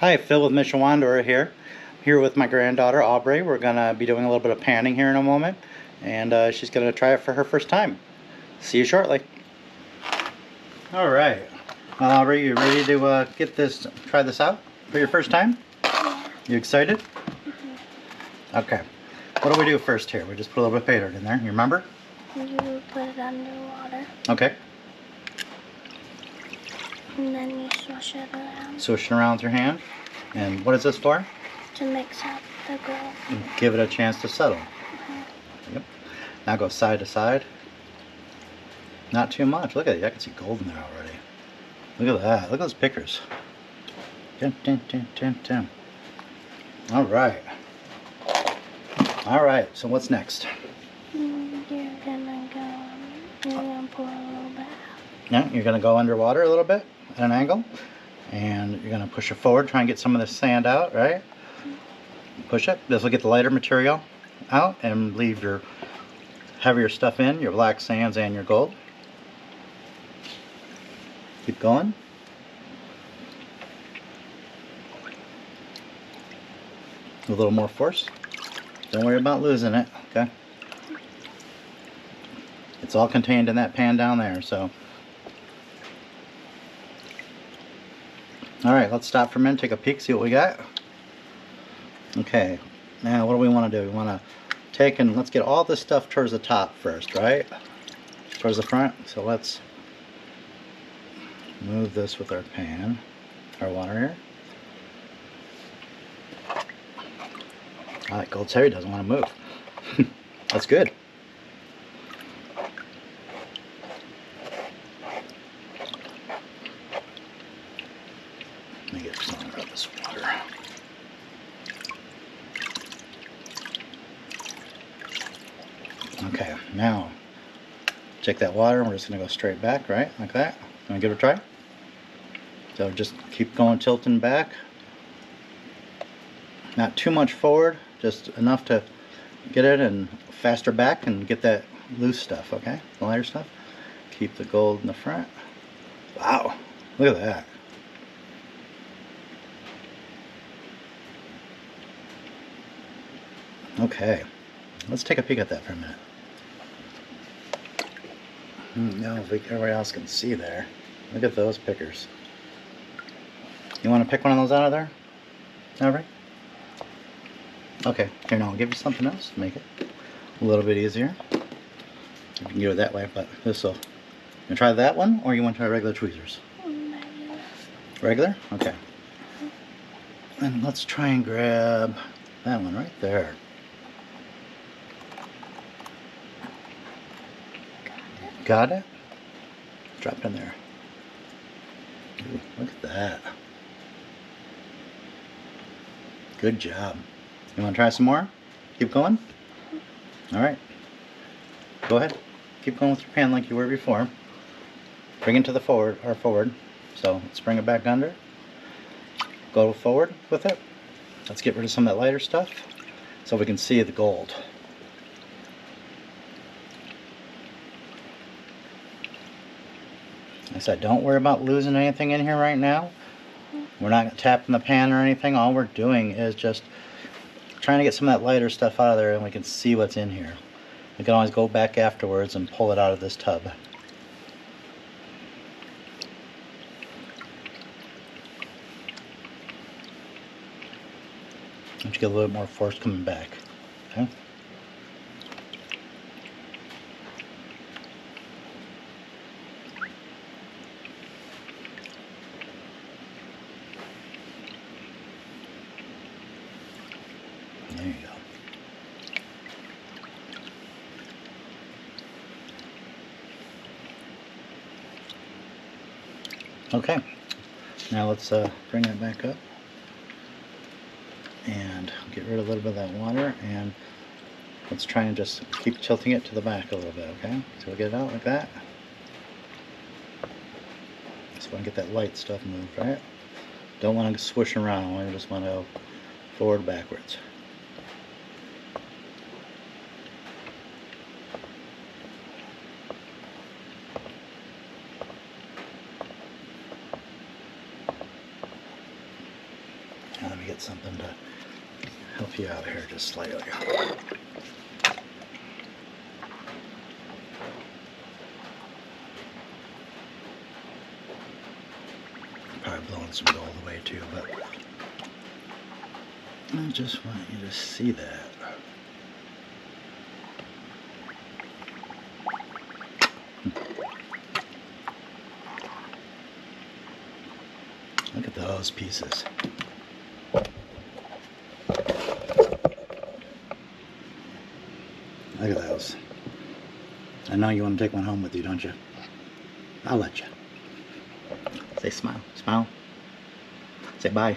Hi, Phil with Michiwanderer here. Here with my granddaughter Aubrey. We're going to be doing a little bit of panning here in a moment, and she's going to try it for her first time. See you shortly. Alright. Aubrey, you ready to try this out for your first time? Yeah. You excited? Mm-hmm. Okay. What do we do first here? We just put a little bit of pay dirt in there. You remember? You put it underwater. Okay. And then you swish it around. Swish it around with your hand. And what is this for? To mix up the gold. And give it a chance to settle. Mm-hmm. Yep. Now go side to side. Not too much. Look at it. I can see gold in there already. Look at that. Look at those pickers. Dun, dun, dun, dun, dun. All right. All right. So what's next? You're gonna pour a little bit out. Yeah, you're gonna go underwater a little bit at an angle, and you're gonna push it forward, try and get some of the sand out. Right? Push it. This will get the lighter material out and leave your heavier stuff in, your black sands and your gold. Keep going. A little more force. Don't worry about losing it, okay? It's all contained in that pan down there, so. Alright, let's stop for a minute, take a peek, see what we got. Okay, now what do we want to do? We want to take and let's get all this stuff towards the top first, right? Towards the front. So let's move this with our pan, our water here. Alright, gold's heavy, doesn't want to move. That's good. Let me get some of this water. Okay, now take that water and we're just going to go straight back, right? Like that. Want to give it a try? So just keep going, tilting back. Not too much forward, just enough to get it, and faster back and get that loose stuff, okay? The lighter stuff. Keep the gold in the front. Wow, look at that. Okay, let's take a peek at that for a minute. Now if everybody else can see there. Look at those pickers. You want to pick one of those out of there? Alright? Okay, here now I'll give you something else to make it a little bit easier. You can do it that way, but this will. You try that one, or you want to try regular tweezers? Regular? Okay. And let's try and grab that one right there. Got it? Drop it in there. Ooh, look at that. Good job. You want to try some more? Keep going? Alright. Go ahead. Keep going with your pan like you were before. Bring it to the forward. So let's bring it back under. Go forward with it. Let's get rid of some of that lighter stuff so we can see the gold. Like I said, don't worry about losing anything in here right now. We're not tapping the pan or anything. All we're doing is just trying to get some of that lighter stuff out of there, and we can see what's in here. We can always go back afterwards and pull it out of this tub. Once you get a little bit more force coming back. Okay? There you go. Okay, now let's bring that back up and get rid of a little bit of that water, and let's try and just keep tilting it to the back a little bit, okay? So we'll get it out like that. Just want to get that light stuff moved, right? Don't want to swish around, we just want to go forward, backwards. Now let me get something to help you out here just slightly. Probably blowing some gold away too, but I just want you to see that. Look at those pieces. Look at those. I know you want to take one home with you, don't you? I'll let you. Say smile. Smile. Say bye.